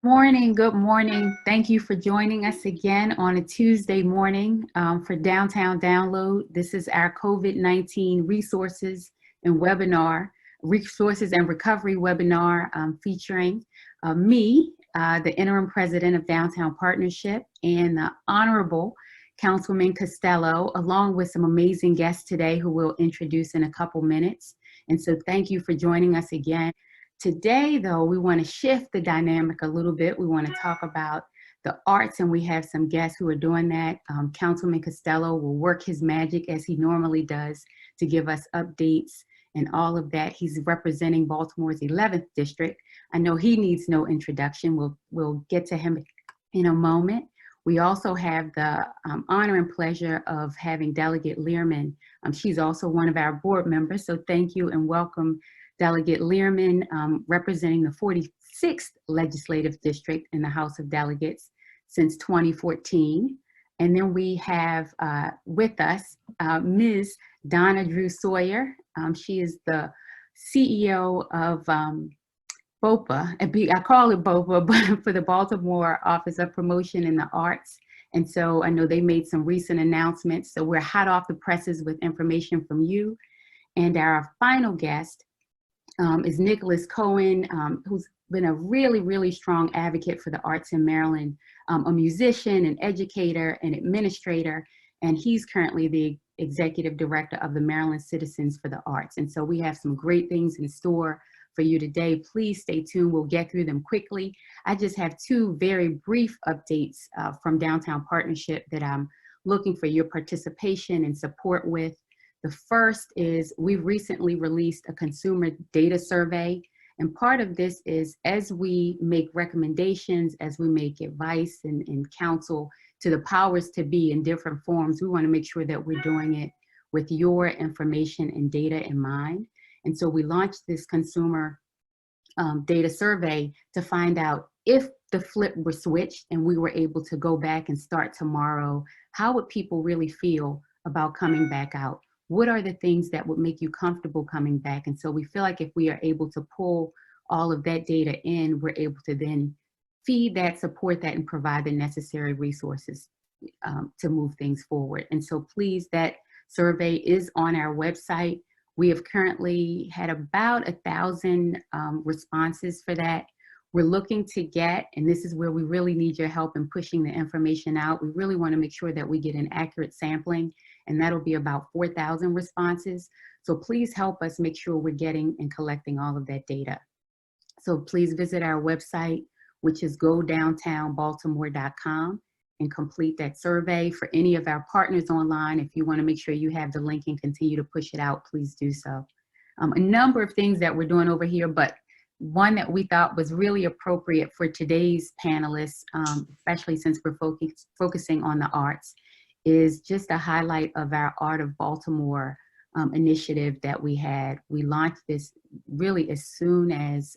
Morning, good morning. Thank you for joining us again on a Tuesday morning for Downtown Download. This is our COVID-19 resources and recovery webinar featuring me, the interim president of Downtown Partnership, and the Honorable Councilman Costello, along with some amazing guests today who we'll introduce in a couple minutes. And so thank you for joining us again. Today, though, we want to shift the dynamic a little bit. We want to talk about the arts, and we have some guests who are doing that. Councilman Costello will work his magic as he normally does to give us updates and all of that. He's representing Baltimore's 11th district. I know he needs no introduction. We'll get to him in a moment. We also have the honor and pleasure of having Delegate Lierman. She's also one of our board members, so thank you and welcome, Delegate Lierman, representing the 46th Legislative District in the House of Delegates since 2014. And then we have with us Ms. Donna Sawyer. She is the CEO of BOPA. I call it BOPA, but for the Baltimore Office of Promotion in the Arts. And so I know they made some recent announcements. So we're hot off the presses with information from you. And our final guest is Nicholas Cohen, who's been a really, really strong advocate for the arts in Maryland, a musician, an educator, an administrator, and he's currently the executive director of the Maryland Citizens for the Arts. And so we have some great things in store for you today. Please stay tuned. We'll get through them quickly. I just have two very brief updates from Downtown Partnership that I'm looking for your participation and support with. The first is we've recently released a consumer data survey. And part of this is as we make recommendations, as we make advice and counsel to the powers to be in different forms, we want to make sure that we're doing it with your information and data in mind. And so we launched this consumer data survey to find out if the flip were switched and we were able to go back and start tomorrow, how would people really feel about coming back out? What are the things that would make you comfortable coming back? And so we feel like if we are able to pull all of that data in, we're able to then feed that, support that, and provide the necessary resources to move things forward. And so please, that survey is on our website. We have currently had about 1,000 responses for that. We're looking to get, and this is where we really need your help in pushing the information out. We really want to make sure that we get an accurate sampling, and that'll be about 4,000 responses. So please help us make sure we're getting and collecting all of that data. So please visit our website, which is godowntownbaltimore.com, and complete that survey. For any of our partners online, if you want to make sure you have the link and continue to push it out, please do so. A number of things that we're doing over here, but one that we thought was really appropriate for today's panelists, especially since we're focusing on the arts, is just a highlight of our Art of Baltimore initiative that we had. We launched this really as soon as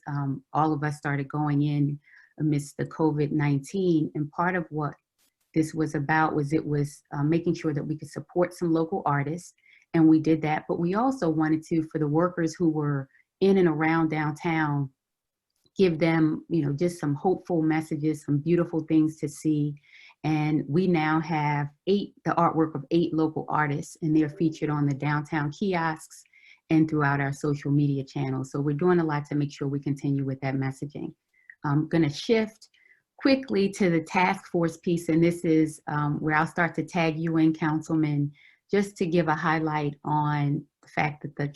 all of us started going in amidst the COVID-19. And part of what this was about was making sure that we could support some local artists, and we did that. But we also wanted to, for the workers who were in and around downtown, give them, just some hopeful messages, some beautiful things to see. And we now have the artwork of 8 local artists, and they're featured on the downtown kiosks and throughout our social media channels. So we're doing a lot to make sure we continue with that messaging. I'm gonna shift quickly to the task force piece, and this is where I'll start to tag you in, Councilman, just to give a highlight on the fact that the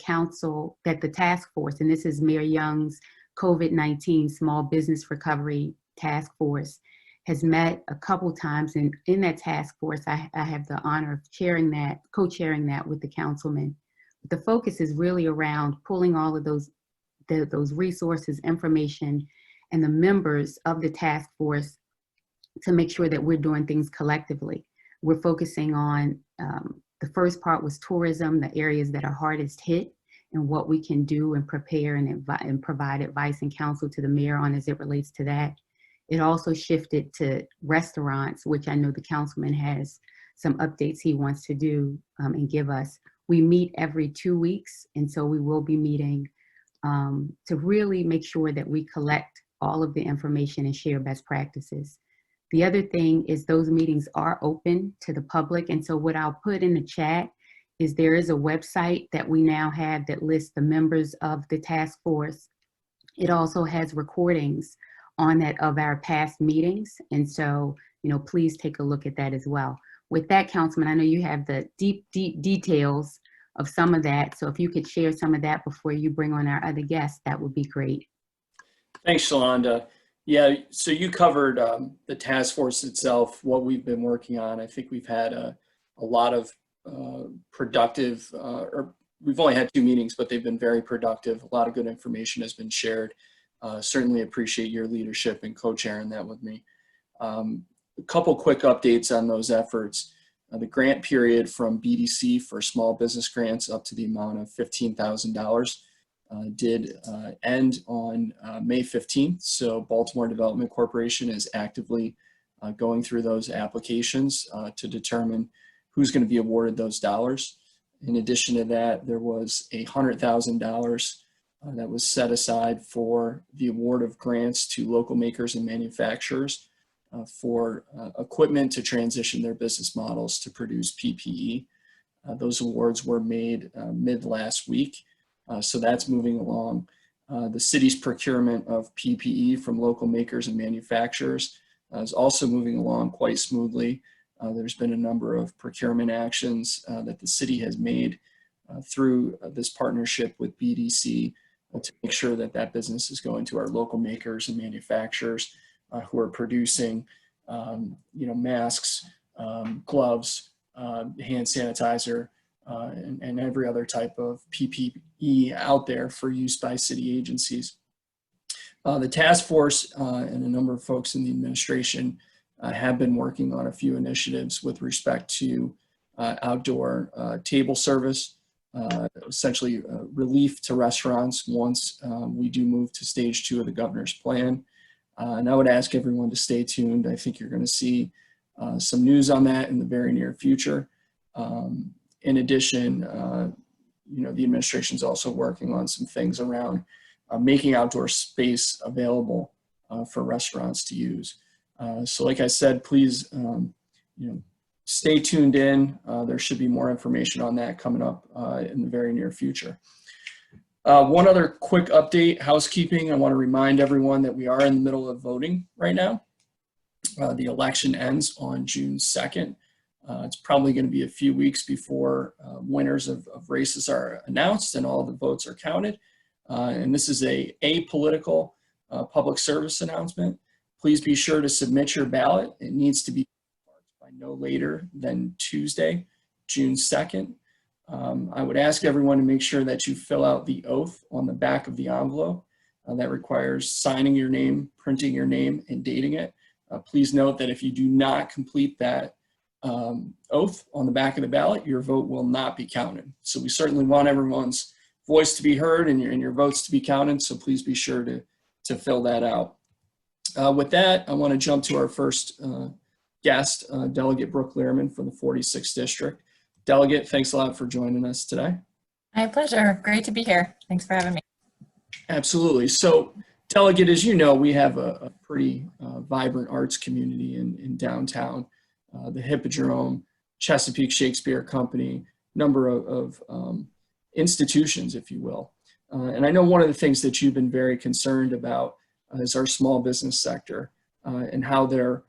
task force, and this is Mayor Young's COVID-19 Small Business Recovery Task Force, has met a couple times. And in that task force, I have the honor of co-chairing that with the councilman. The focus is really around pulling all of those resources, information, and the members of the task force to make sure that we're doing things collectively. We're focusing on, the first part was tourism, the areas that are hardest hit, and what we can do and prepare and provide advice and counsel to the mayor on as it relates to that. It also shifted to restaurants, which I know the councilman has some updates he wants to do and give us. We meet every 2 weeks, and so we will be meeting to really make sure that we collect all of the information and share best practices. The other thing is those meetings are open to the public. And so what I'll put in the chat is there is a website that we now have that lists the members of the task force. It also has recordings on that of our past meetings. And so, please take a look at that as well. With that, Councilman, I know you have the deep details of some of that. So if you could share some of that before you bring on our other guests, that would be great. Thanks, Shalonda. Yeah, so you covered the task force itself, what we've been working on. I think we've had a lot of productive, or we've only had 2 meetings, but they've been very productive. A lot of good information has been shared. Certainly appreciate your leadership and co-chairing that with me. A couple quick updates on those efforts. The grant period from BDC for small business grants up to the amount of $15,000 did end on May 15th. So Baltimore Development Corporation is actively going through those applications to determine who's going to be awarded those dollars. In addition to that, there was $100,000 that was set aside for the award of grants to local makers and manufacturers for equipment to transition their business models to produce PPE. Those awards were made mid last week, so that's moving along. The city's procurement of PPE from local makers and manufacturers is also moving along quite smoothly. There's been a number of procurement actions that the city has made through this partnership with BDC to make sure that that business is going to our local makers and manufacturers who are producing, masks, gloves, hand sanitizer, and every other type of PPE out there for use by city agencies. The task force and a number of folks in the administration have been working on a few initiatives with respect to outdoor table service, essentially relief to restaurants once we do move to stage 2 of the governor's plan. And I would ask everyone to stay tuned. I think you're going to see some news on that in the very near future. In addition, the administration is also working on some things around making outdoor space available for restaurants to use. So like I said, please, stay tuned in. There should be more information on that coming up in the very near future. One other quick update, housekeeping. I want to remind everyone that we are in the middle of voting right now. The election ends on June 2nd. It's probably going to be a few weeks before winners of races are announced and all the votes are counted. And this is a apolitical public service announcement. Please be sure to submit your ballot. It needs to be by no later than Tuesday, June 2nd. I would ask everyone to make sure that you fill out the oath on the back of the envelope. That requires signing your name, printing your name, and dating it. Please note that if you do not complete that oath on the back of the ballot, your vote will not be counted. So we certainly want everyone's voice to be heard and your votes to be counted, so please be sure to fill that out. With that, I want to jump to our first guest, Delegate Brooke Lierman from the 46th District. Delegate, thanks a lot for joining us today. My pleasure. Great to be here. Thanks for having me. Absolutely. So, Delegate, as you know, we have a pretty vibrant arts community in downtown. The Hippodrome, Chesapeake Shakespeare Company, number of institutions, if you will. And I know one of the things that you've been very concerned about is our small business sector and how they're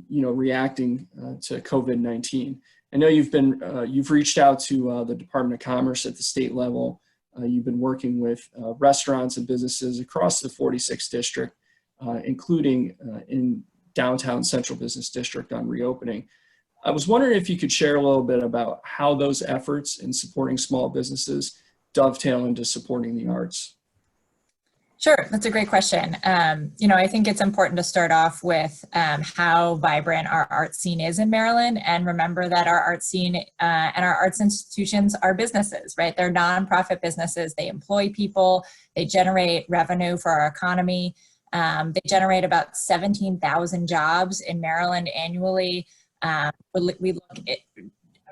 reacting to COVID-19. I know you've reached out to the Department of Commerce at the state level. You've been working with restaurants and businesses across the 46th District, including in downtown Central Business District on reopening. I was wondering if you could share a little bit about how those efforts in supporting small businesses dovetail into supporting the arts. Sure, that's a great question. I think it's important to start off with how vibrant our art scene is in Maryland, and remember that our art scene and our arts institutions are businesses, right? They're nonprofit businesses. They employ people. They generate revenue for our economy. They generate about 17,000 jobs in Maryland annually. We look at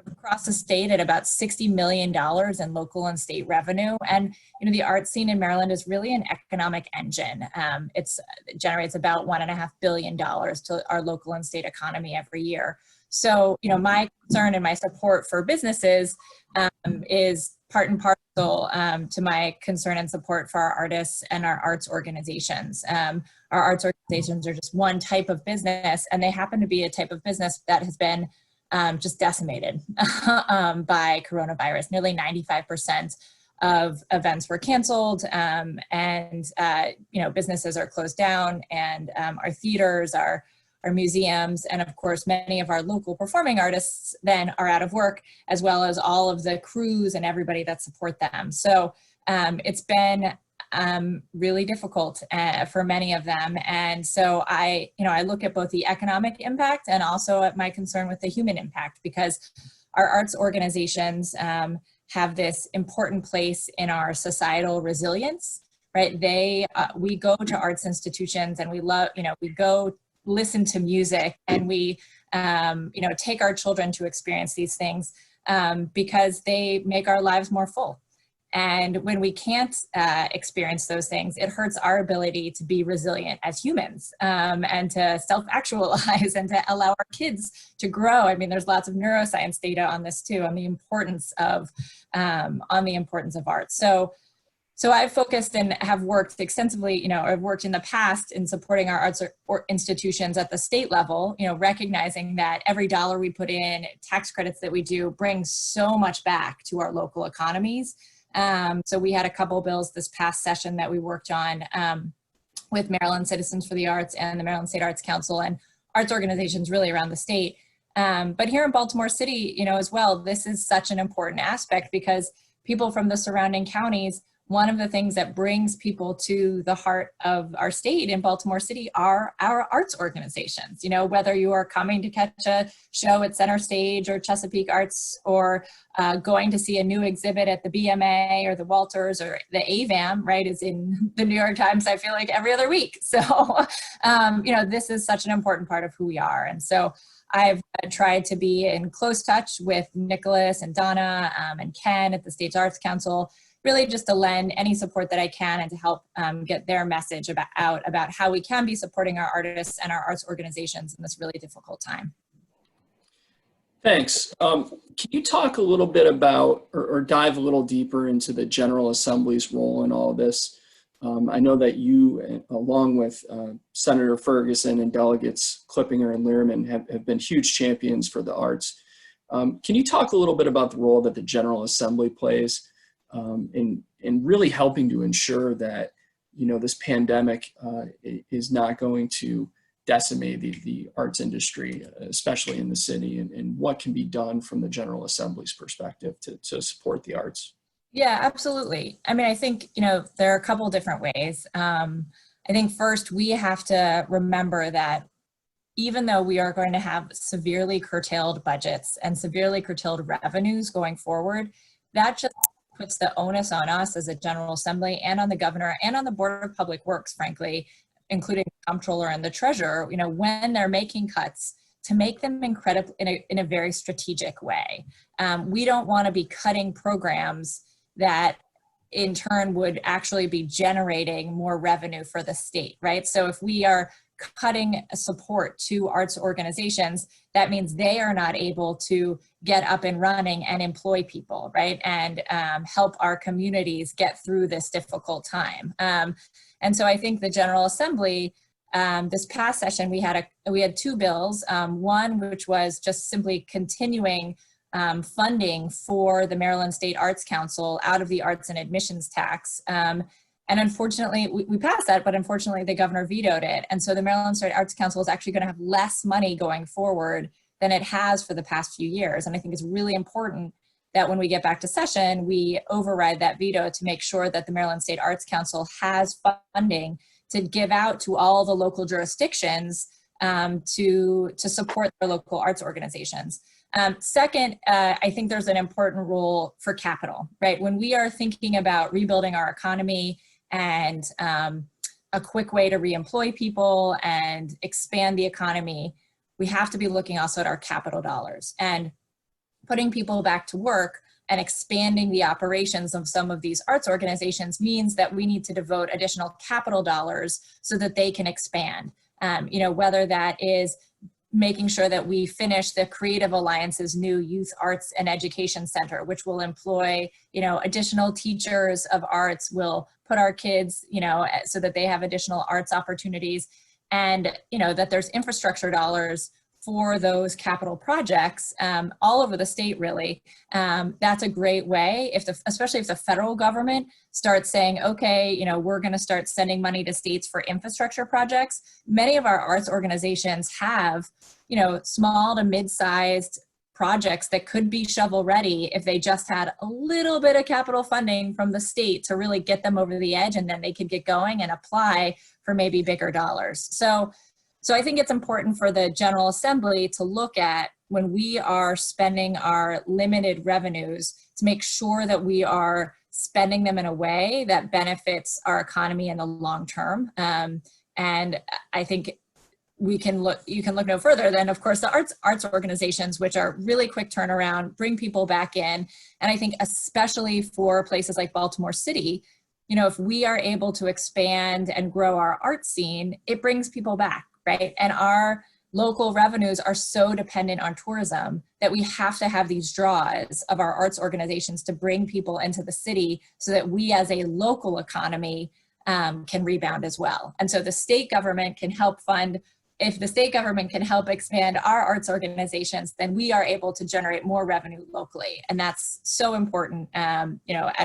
across the state at about $60 million in local and state revenue. And, the art scene in Maryland is really an economic engine. It generates about $1.5 billion to our local and state economy every year. So, my concern and my support for businesses is part and parcel to my concern and support for our artists and our arts organizations. Our arts organizations are just one type of business, and they happen to be a type of business that has been just decimated by coronavirus. Nearly 95% of events were canceled, and businesses are closed down, and our theaters, our museums, and of course many of our local performing artists then are out of work, as well as all of the crews and everybody that support them. So it's been really difficult for many of them. And so I look at both the economic impact and also at my concern with the human impact, because our arts organizations have this important place in our societal resilience, right? We go to arts institutions and we go listen to music, and we take our children to experience these things because they make our lives more full. And when we can't experience those things, it hurts our ability to be resilient as humans and to self-actualize and to allow our kids to grow. I mean, there's lots of neuroscience data on this too, on the importance of art. So I've focused and have worked extensively, I've worked in the past in supporting our arts or institutions at the state level, recognizing that every dollar we put in, tax credits that we do, brings so much back to our local economies. So we had a couple bills this past session that we worked on with Maryland Citizens for the Arts and the Maryland State Arts Council and arts organizations really around the state. But here in Baltimore City, as well, this is such an important aspect, because people from the surrounding counties, one of the things that brings people to the heart of our state in Baltimore City are our arts organizations. Whether you are coming to catch a show at Center Stage or Chesapeake Arts, or going to see a new exhibit at the BMA or the Walters or the AVAM, right, is in the New York Times, I feel like every other week. So, this is such an important part of who we are. And so I've tried to be in close touch with Nicholas and Donna and Ken at the State's Arts Council, really just to lend any support that I can and to help get their message about how we can be supporting our artists and our arts organizations in this really difficult time. Thanks. Can you talk a little bit about, or dive a little deeper into the General Assembly's role in all of this? I know that you, along with Senator Ferguson and delegates Clippinger and Lierman, have been huge champions for the arts. Can you talk a little bit about the role that the General Assembly plays in really helping to ensure that, this pandemic is not going to decimate the arts industry, especially in the city, and what can be done from the General Assembly's perspective to support the arts? Yeah, absolutely. I mean, I think, there are a couple different ways. I think first we have to remember that even though we are going to have severely curtailed budgets and severely curtailed revenues going forward, that just puts the onus on us as a General Assembly and on the governor and on the Board of Public Works, frankly, including the comptroller and the treasurer, when they're making cuts, to make them incredible in a very strategic way. We don't want to be cutting programs that in turn would actually be generating more revenue for the state, right? So if we are cutting support to arts organizations, that means they are not able to get up and running and employ people, right? And help our communities get through this difficult time. And so I think the General Assembly, this past session, we had two bills. One, which was just simply continuing funding for the Maryland State Arts Council out of the arts and admissions tax. And unfortunately, we passed that, but unfortunately the governor vetoed it. And so the Maryland State Arts Council is actually going to have less money going forward than it has for the past few years. And I think it's really important that when we get back to session, we override that veto to make sure that the Maryland State Arts Council has funding to give out to all the local jurisdictions to support their local arts organizations. Second, I think there's an important role for capital, right? When we are thinking about rebuilding our economy and a quick way to reemploy people and expand the economy, we have to be looking also at our capital dollars. And putting people back to work and expanding the operations of some of these arts organizations means that we need to devote additional capital dollars so that they can expand. Whether that is making sure that we finish the Creative Alliance's new Youth Arts and Education Center, which will employ, additional teachers of arts, will put our kids, so that they have additional arts opportunities, and, that there's infrastructure dollars for those capital projects all over the state, really. That's a great way, especially if the federal government starts saying, okay, we're going to start sending money to states for infrastructure projects. Many of our arts organizations have, small to mid-sized projects that could be shovel ready if they just had a little bit of capital funding from the state to really get them over the edge, and then they could get going and apply for maybe bigger dollars. So I think it's important for the General Assembly to look at, when we are spending our limited revenues, to make sure that we are spending them in a way that benefits our economy in the long term. And I think you can look no further than, of course, the arts organizations, which are really quick turnaround, bring people back in. And I think especially for places like Baltimore City, if we are able to expand and grow our art scene, it brings people back. Right? And our local revenues are so dependent on tourism that we have to have these draws of our arts organizations to bring people into the city so that we as a local economy can rebound as well. And so the state government can help fund. If the state government can help expand our arts organizations, then we are able to generate more revenue locally. And that's so important, at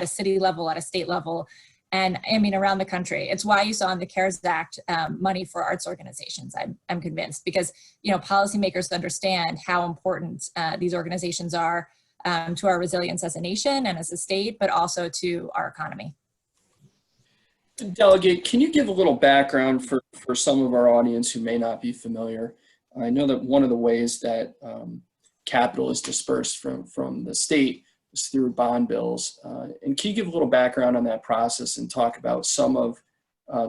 a city level, at a state level. And around the country. It's why you saw in the CARES Act money for arts organizations, I'm convinced, because, policymakers understand how important these organizations are to our resilience as a nation and as a state, but also to our economy. Delegate, can you give a little background for some of our audience who may not be familiar? I know that one of the ways that capital is dispersed from the state through bond bills. And can you give a little background on that process and talk about some of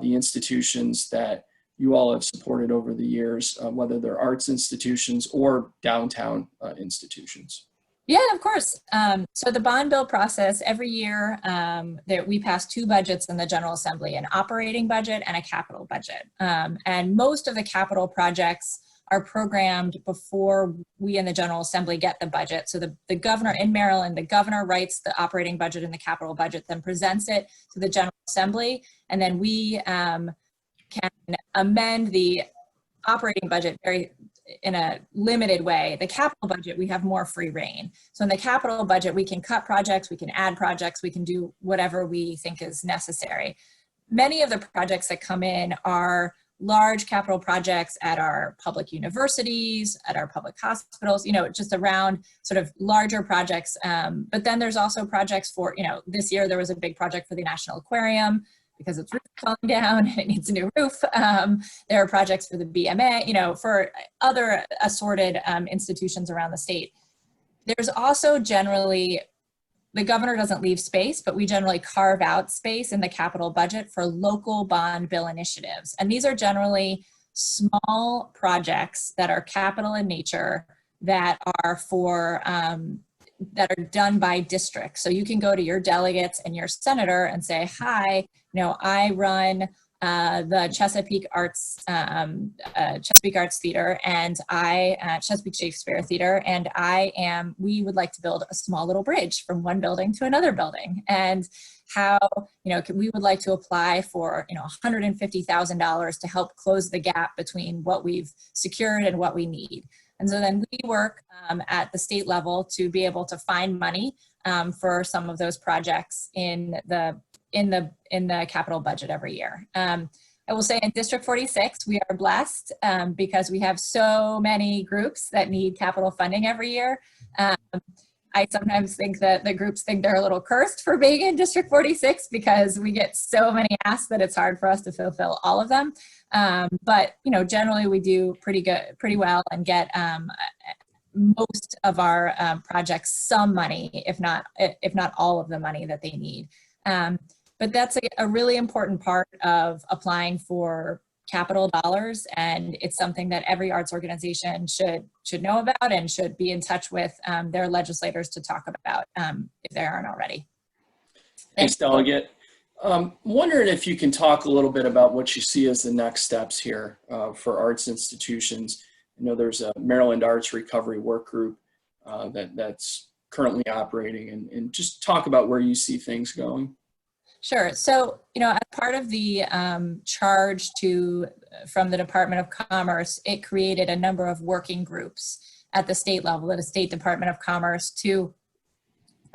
the institutions that you all have supported over the years, whether they're arts institutions or downtown institutions? Yeah, of course. So the bond bill process, every year we pass two budgets in the General Assembly, an operating budget and a capital budget. And most of the capital projects are programmed before we in the General Assembly get the budget. So the governor in Maryland, the governor writes the operating budget and the capital budget, then presents it to the General Assembly, and then we can amend the operating budget in a limited way. The capital budget, we have more free reign. So in the capital budget, we can cut projects, we can add projects, we can do whatever we think is necessary. Many of the projects that come in are large capital projects at our public universities, at our public hospitals, just around sort of larger projects. But then there's also projects for, this year there was a big project for the National Aquarium because it's falling down and it needs a new roof. There are projects for the BMA, for other assorted institutions around the state. There's also generally, the governor doesn't leave space, but we generally carve out space in the capital budget for local bond bill initiatives. And these are generally small projects that are capital in nature that are for, that are done by district. So you can go to your delegates and your senator and say, hi, I run the Chesapeake Arts Theater and Chesapeake Shakespeare Theater, and we would like to build a small little bridge from one building to another building, and how, we would like to apply for, $150,000 to help close the gap between what we've secured and what we need. And so then we work at the state level to be able to find money for some of those projects in the capital budget every year. I will say in District 46, we are blessed because we have so many groups that need capital funding every year. I sometimes think that the groups think they're a little cursed for being in District 46 because we get so many asks that it's hard for us to fulfill all of them. But generally we do pretty well and get most of our projects some money, if not all of the money that they need. But that's a really important part of applying for capital dollars, and it's something that every arts organization should know about and should be in touch with their legislators to talk about if they aren't already. Thanks, Delegate. Wondering if you can talk a little bit about what you see as the next steps here for arts institutions. I know there's a Maryland Arts Recovery Work Group that's currently operating, and just talk about where you see things going. Sure. So, as part of the charge from the Department of Commerce, it created a number of working groups at the state level, at the State Department of Commerce, to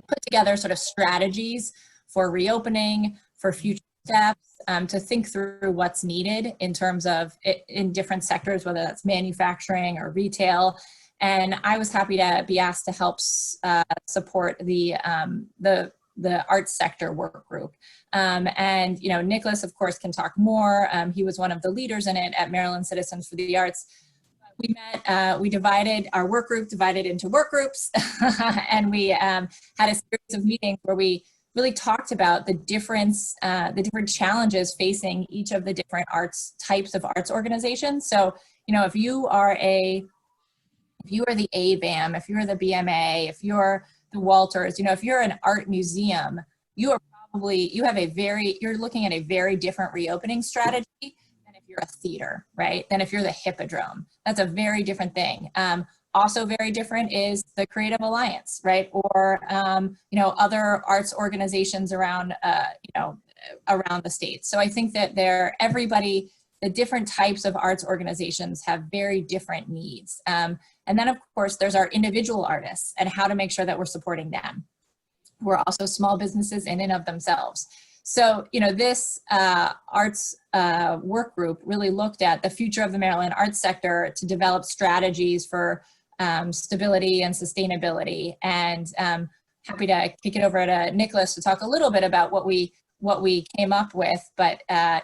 put together sort of strategies for reopening, for future steps, to think through what's needed in terms of in different sectors, whether that's manufacturing or retail. And I was happy to be asked to help support the arts sector work group. And Nicholas, of course, can talk more. He was one of the leaders in it at Maryland Citizens for the Arts. We met, we divided our work group, divided into work groups, and we had a series of meetings where we really talked about the different challenges facing each of the different types of arts organizations. So, if you are the ABAM, if you're the BMA, if you're the Walters, if you're an art museum, you're looking at a very different reopening strategy than if you're a theater, right? Than if you're the Hippodrome. That's a very different thing. Also very different is the Creative Alliance, right? Or, other arts organizations around, around the state. So I think that the different types of arts organizations have very different needs. And then, of course, there's our individual artists and how to make sure that we're supporting them. We're also small businesses in and of themselves. So, this arts work group really looked at the future of the Maryland arts sector to develop strategies for stability and sustainability. And happy to kick it over to Nicholas to talk a little bit about what we came up with. But, I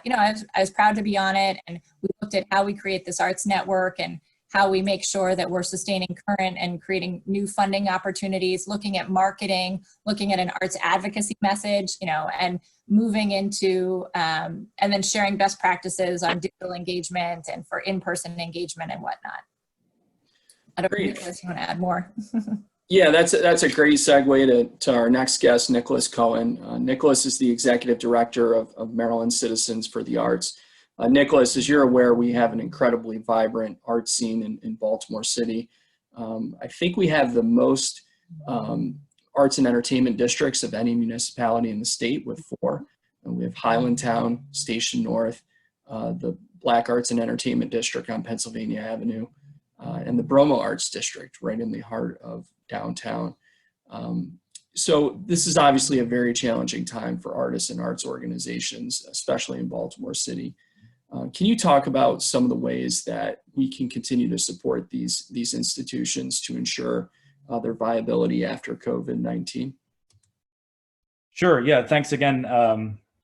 was proud to be on it, and we looked at how we create this arts network and how we make sure that we're sustaining current and creating new funding opportunities, looking at marketing, looking at an arts advocacy message, and moving into, and then sharing best practices on digital engagement and for in-person engagement and whatnot. I don't know, Nicholas, you want to add more? Yeah, that's a great segue to our next guest, Nicholas Cohen. Nicholas is the Executive Director of Maryland Citizens for the Arts. Nicholas, as you're aware, we have an incredibly vibrant art scene in Baltimore City. I think we have the most arts and entertainment districts of any municipality in the state, with 4. And we have Highlandtown, Station North, the Black Arts and Entertainment District on Pennsylvania Avenue, and the Bromo Arts District right in the heart of downtown. So this is obviously a very challenging time for artists and arts organizations, especially in Baltimore City. Can you talk about some of the ways that we can continue to support these institutions to ensure their viability after COVID-19? Sure. Yeah. Thanks again,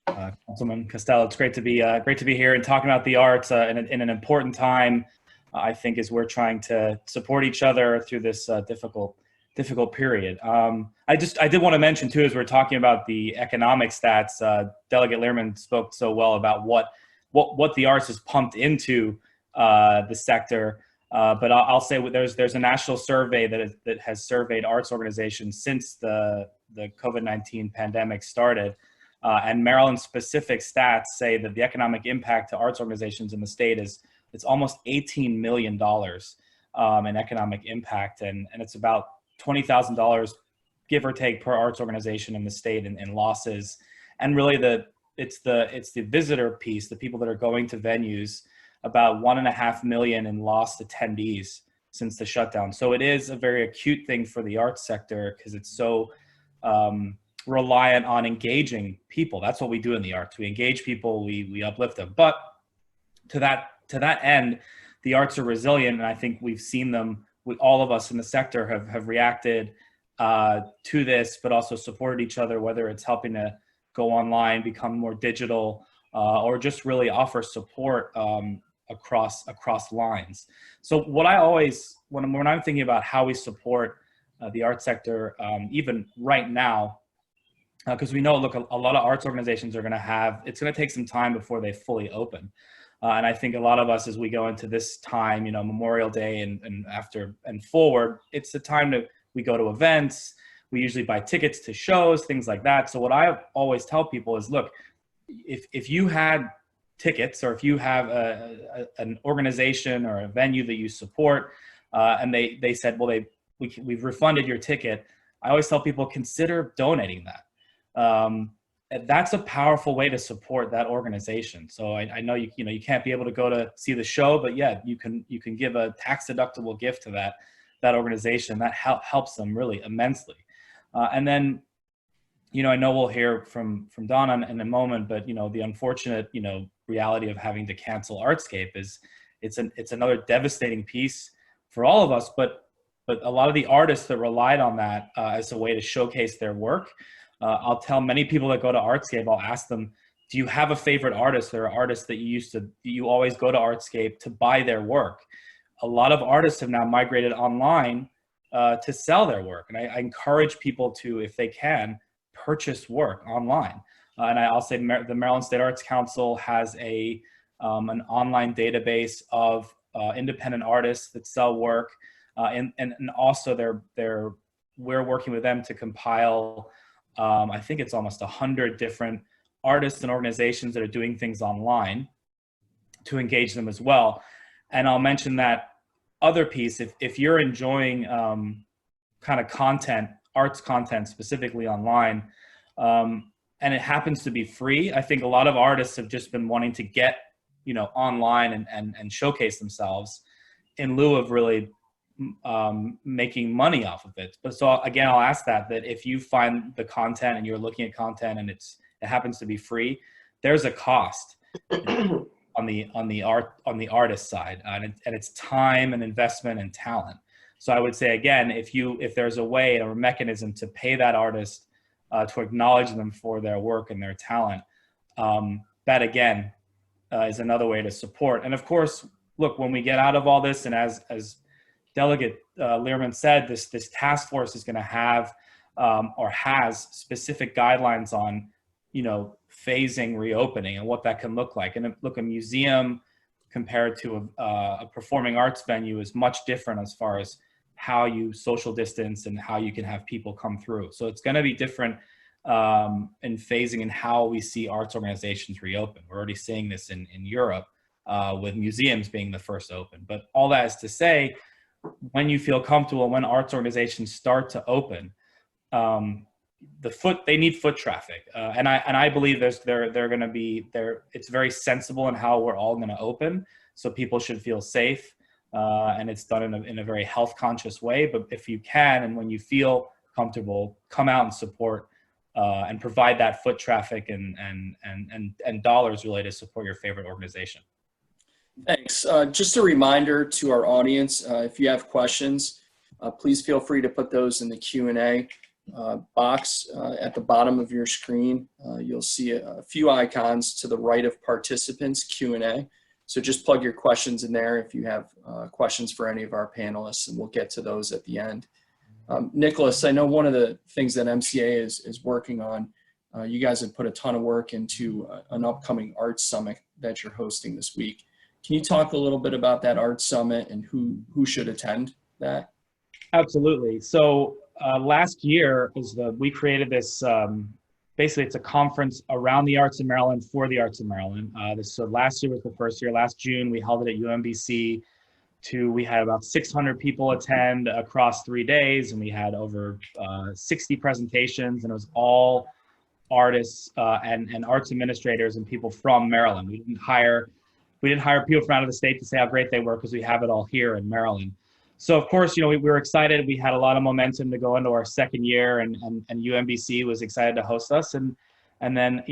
Councilman Costello. It's great to be here and talking about the arts in an important time. I think as we're trying to support each other through this difficult period. I did want to mention too, as we're talking about the economic stats, Delegate Lierman spoke so well about what the arts has pumped into the sector. But I'll say there's a national survey that has surveyed arts organizations since the COVID-19 pandemic started. And Maryland specific stats say that the economic impact to arts organizations in the state it's almost $18 million in economic impact. And it's about $20,000, give or take, per arts organization in the state in losses. And really it's the visitor piece, the people that are going to venues, about 1.5 million in lost attendees since the shutdown. So it is a very acute thing for the arts sector because it's so reliant on engaging people. That's what we do in the arts. We engage people, we uplift them. But to that end, the arts are resilient, and I think we've seen them. All of us in the sector have reacted to this, but also supported each other, whether it's helping to go online, become more digital, or just really offer support across lines. So what I always, when I'm thinking about how we support the arts sector, even right now, because we know, look, a lot of arts organizations are going to it's going to take some time before they fully open. And I think a lot of us, as we go into this time, Memorial Day and after and forward, it's the time we go to events. We usually buy tickets to shows, things like that. So what I always tell people is, look, if you had tickets, or if you have an organization or a venue that you support, and they said, well, we've refunded your ticket, I always tell people, consider donating that. That's a powerful way to support that organization. So I know you can't be able to go to see the show, but yeah, you can give a tax deductible gift to that organization. That helps them really immensely. And then, I know we'll hear from Donna in a moment, but the unfortunate reality of having to cancel Artscape is it's another devastating piece for all of us. But a lot of the artists that relied on that as a way to showcase their work. I'll tell many people that go to Artscape, I'll ask them, do you have a favorite artist? There are artists that you always go to Artscape to buy their work. A lot of artists have now migrated online to sell their work. And I encourage people to, if they can, purchase work online. And I'll say the Maryland State Arts Council has an online database of independent artists that sell work. And also we're working with them to compile, I think it's almost 100 different artists and organizations that are doing things online to engage them as well. And I'll mention that other piece, if you're enjoying kind of content, arts content specifically online, and it happens to be free, I think a lot of artists have just been wanting to get, online and showcase themselves in lieu of really making money off of it. But so again, I'll ask that if you find the content and you're looking at content and it happens to be free, there's a cost on the artist side, and it's time and investment and talent. So I would say, again, if there's a way or a mechanism to pay that artist to acknowledge them for their work and their talent, that again is another way to support. And of course, look, when we get out of all this, and as Delegate Lierman said, this task force is going to have or has specific guidelines on, phasing reopening and what that can look like. And look, a museum compared to a performing arts venue is much different as far as how you social distance and how you can have people come through. So it's going to be different in phasing and how we see arts organizations reopen. We're already seeing this in Europe with museums being the first open. But all that is to say, when you feel comfortable, when arts organizations start to open, they need foot traffic, and I believe they're going to be there. It's very sensible in how we're all going to open, so people should feel safe, and it's done in a very health conscious way. But if you can, and when you feel comfortable, come out and support and provide that foot traffic and dollars really to support your favorite organization. Thanks. Just a reminder to our audience, if you have questions, please feel free to put those in the Q&A box at the bottom of your screen. You'll see a few icons to the right of participants, Q&A. So just plug your questions in there if you have questions for any of our panelists, and we'll get to those at the end. Nicholas, I know one of the things that MCA is working on, you guys have put a ton of work into an upcoming Arts Summit that you're hosting this week. Can you talk a little bit about that Arts Summit and who should attend that? Absolutely. So last year we created this, basically it's a conference around the arts in Maryland for the arts in Maryland. So last year was the first year. Last June, we held it at UMBC. We had about 600 people attend across 3 days, and we had over 60 presentations, and it was all artists and arts administrators and people from Maryland. We didn't hire people from out of the state to say how great they were, because we have it all here in Maryland. So of course, we were excited. We had a lot of momentum to go into our second year, and UMBC was excited to host us. And then,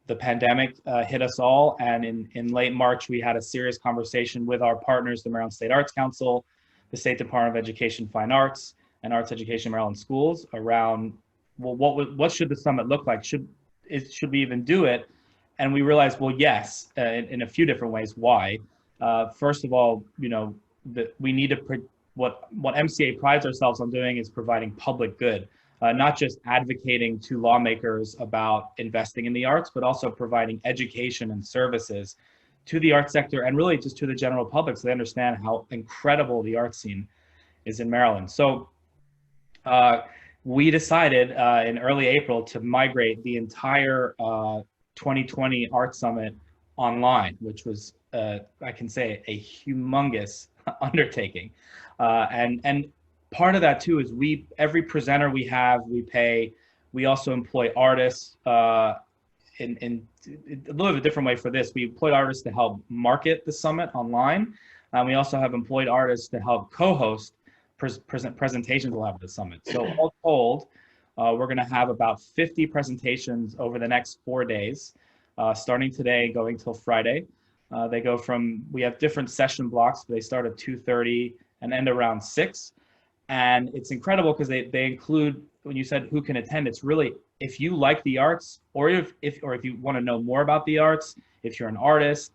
the pandemic hit us all. And in late March, we had a serious conversation with our partners, the Maryland State Arts Council, the State Department of Education, Fine Arts, and Arts Education Maryland Schools around, well, what should the summit look like? Should we even do it? And we realized, well, yes, in a few different ways. Why? First of all, we need to, what MCA prides ourselves on doing is providing public good, not just advocating to lawmakers about investing in the arts, but also providing education and services to the art sector and really just to the general public so they understand how incredible the art scene is in Maryland. So we decided in early April to migrate the entire 2020 Art Summit online, which was, I can say, a humongous undertaking. And part of that too is every presenter we have, we pay. We also employ artists in a little bit of a different way for this. We employ artists to help market the summit online. We also have employed artists to help co-host presentations we'll have at the summit. So all told, we're going to have about 50 presentations over the next 4 days, starting today, going till Friday. We have different session blocks. They start at 2:30 and end around 6. And it's incredible because they include, when you said who can attend, it's really, if you like the arts, or if you want to know more about the arts, if you're an artist,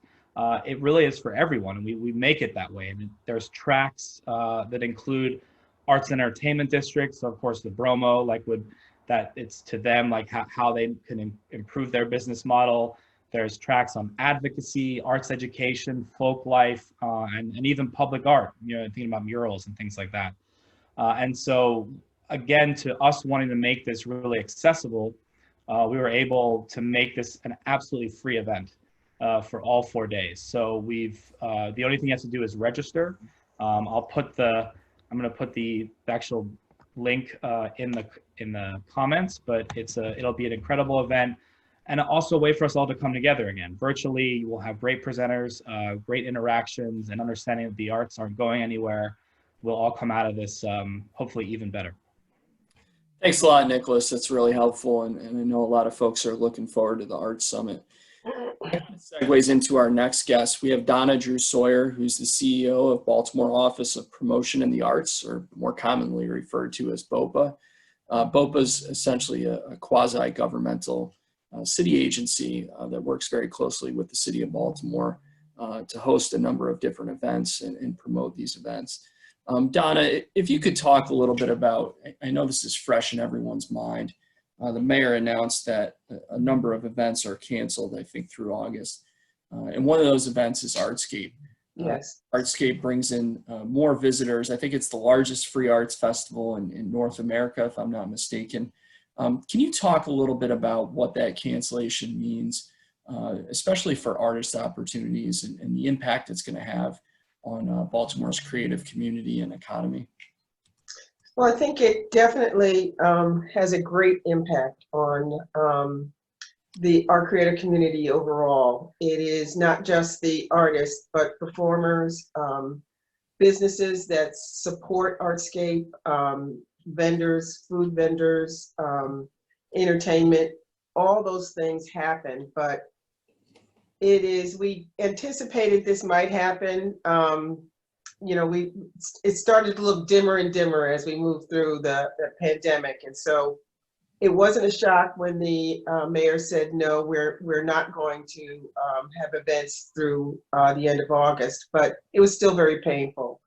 it really is for everyone. And we make it that way. And there's tracks that include arts and entertainment districts. So of course the Bromo, it's to them, like how they can improve their business model. There's tracks on advocacy, arts education, folk life, and even public art, thinking about murals and things like that. And so again, to us wanting to make this really accessible, we were able to make this an absolutely free event for all 4 days. So the only thing you have to do is register. I'm going to put the actual link in the comments, but it'll be an incredible event. And also a way for us all to come together again. Virtually, we'll have great presenters, great interactions, and understanding that the arts aren't going anywhere. We'll all come out of this hopefully even better. Thanks a lot, Nicholas. That's really helpful. And I know a lot of folks are looking forward to the Arts Summit. Segues into our next guest. We have Donna Sawyer, who's the CEO of Baltimore Office of Promotion in the Arts, or more commonly referred to as BOPA. BOPA is essentially a quasi-governmental city agency that works very closely with the city of Baltimore to host a number of different events and promote these events. Donna, if you could talk a little bit about, I know this is fresh in everyone's mind, the mayor announced that a number of events are canceled, I think, through August. And one of those events is Artscape. Yes. Artscape brings in more visitors. I think it's the largest free arts festival in North America, if I'm not mistaken. Can you talk a little bit about what that cancellation means, especially for artist opportunities and the impact it's going to have on Baltimore's creative community and economy? Well, I think it definitely has a great impact on our creative community overall. It is not just the artists, but performers, businesses that support Artscape, vendors, food vendors, entertainment, all those things happen. But we anticipated this might happen. It started to look dimmer and dimmer as we moved through the pandemic. And so it wasn't a shock when the mayor said, no, we're not going to have events through the end of August, but it was still very painful.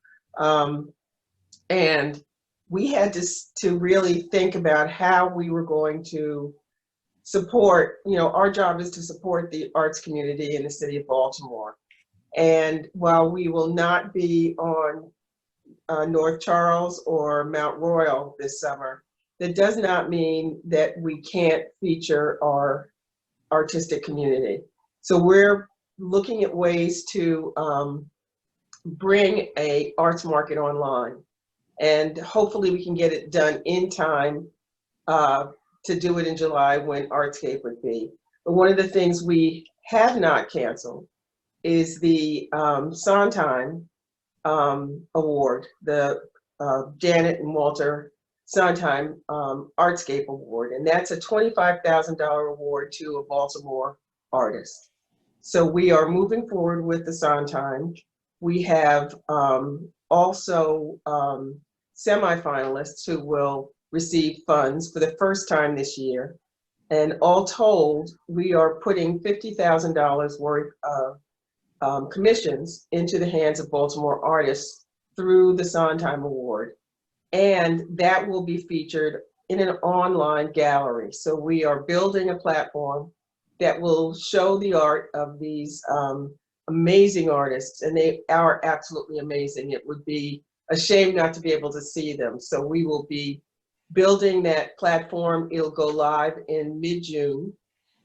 And we had to really think about how we were going to support, our job is to support the arts community in the city of Baltimore. And while we will not be on North Charles or Mount Royal this summer, that does not mean that we can't feature our artistic community. So we're looking at ways to bring a arts market online. And hopefully we can get it done in time to do it in July when Artscape would be. But one of the things we have not canceled is the Sondheim Award, the Janet and Walter Sondheim Artscape Award. And that's a $25,000 award to a Baltimore artist. So we are moving forward with the Sondheim. We have also semifinalists who will receive funds for the first time this year. And all told, we are putting $50,000 worth of commissions into the hands of Baltimore artists through the Sondheim Award. And that will be featured in an online gallery. So we are building a platform that will show the art of these amazing artists, and they are absolutely amazing. It would be a shame not to be able to see them. So we will be building that platform. It'll go live in mid-June,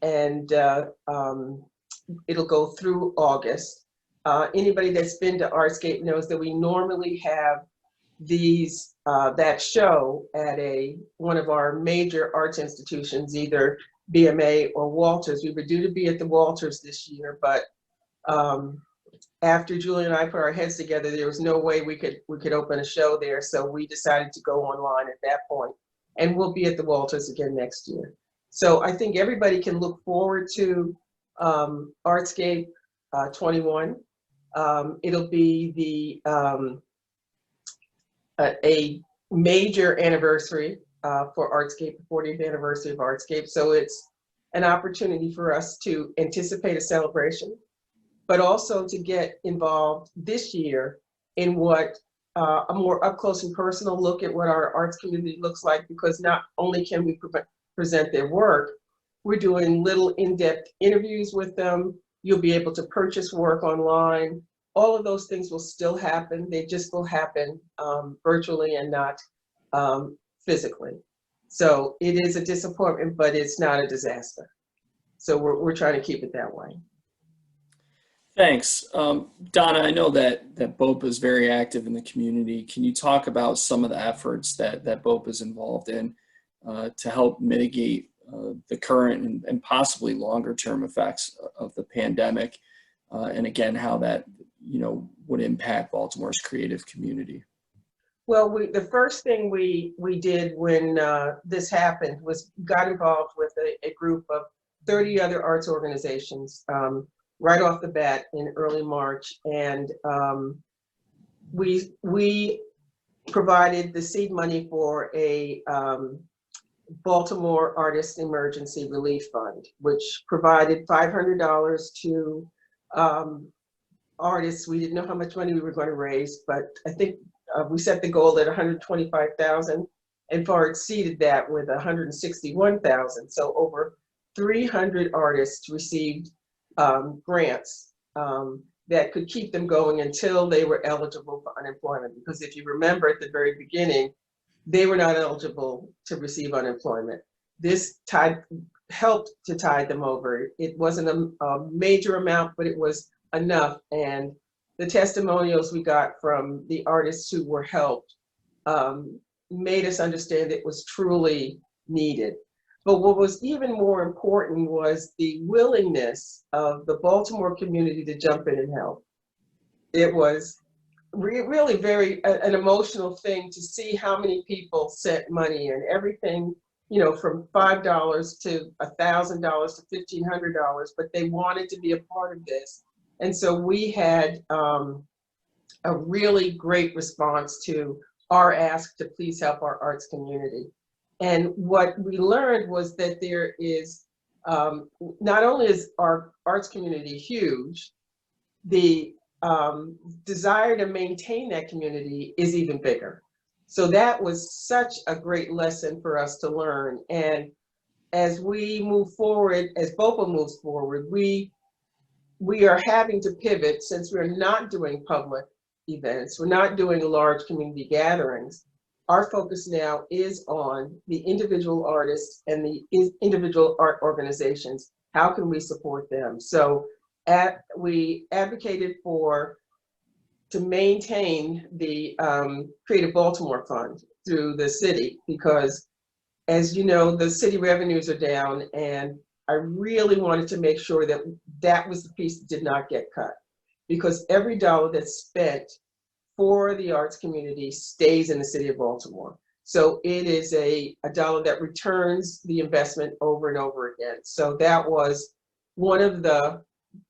and it'll go through August. Anybody that's been to Artscape knows that we normally have these that show at one of our major arts institutions, either BMA or Walters. We were due to be at the Walters this year, but after Julie and I put our heads together, there was no way we could open a show there, so we decided to go online at that point, and we'll be at the Walters again next year. So I think everybody can look forward to Artscape 21. It'll be a major anniversary for Artscape, the 40th anniversary of Artscape. So it's an opportunity for us to anticipate a celebration, but also to get involved this year in what a more up close and personal look at what our arts community looks like, because not only can we present their work, we're doing little in-depth interviews with them. You'll be able to purchase work online. All of those things will still happen. They just will happen virtually and not physically. So it is a disappointment, but it's not a disaster. So we're trying to keep it that way. Thanks. Donna, I know that BOPA is very active in the community. Can you talk about some of the efforts that BOPA is involved in to help mitigate the current and possibly longer term effects of the pandemic? And again, how that, would impact Baltimore's creative community? Well, the first thing we did when this happened was got involved with a group of 30 other arts organizations right off the bat in early March, and we provided the seed money for a Baltimore Artist Emergency Relief Fund, which provided $500 to artists. We didn't know how much money we were going to raise, but I think we set the goal at $125,000 and far exceeded that with $161,000. So over 300 artists received grants that could keep them going until they were eligible for unemployment. Because if you remember at the very beginning, they were not eligible to receive unemployment. This helped to tide them over. It wasn't a major amount, but it was enough. And the testimonials we got from the artists who were helped made us understand it was truly needed. But what was even more important was the willingness of the Baltimore community to jump in and help. It was really an emotional thing to see how many people sent money in, everything, from $5 to $1,000 to $1,500, but they wanted to be a part of this. And so we had a really great response to our ask to please help our arts community. And what we learned was that there is, not only is our arts community huge, the desire to maintain that community is even bigger. So that was such a great lesson for us to learn. And as we move forward, as BOPA moves forward, we are having to pivot, since we're not doing public events, we're not doing large community gatherings. Our focus now is on the individual artists and the individual art organizations. How can we support them? So we advocated to maintain the Creative Baltimore Fund through the city, because as you know, the city revenues are down, and I really wanted to make sure that that was the piece that did not get cut, because every dollar that's spent for the arts community stays in the city of Baltimore. So it is a dollar that returns the investment over and over again. So that was one of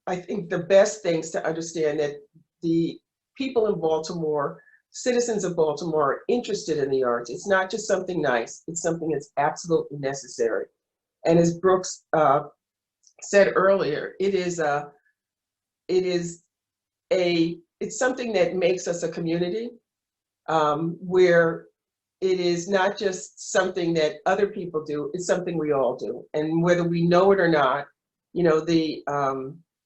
I think the best things to understand, that the people in Baltimore, citizens of Baltimore, are interested in the arts. It's not just something nice, it's something that's absolutely necessary. And as Brooks said earlier, it's something that makes us a community, where it is not just something that other people do, it's something we all do. And whether we know it or not,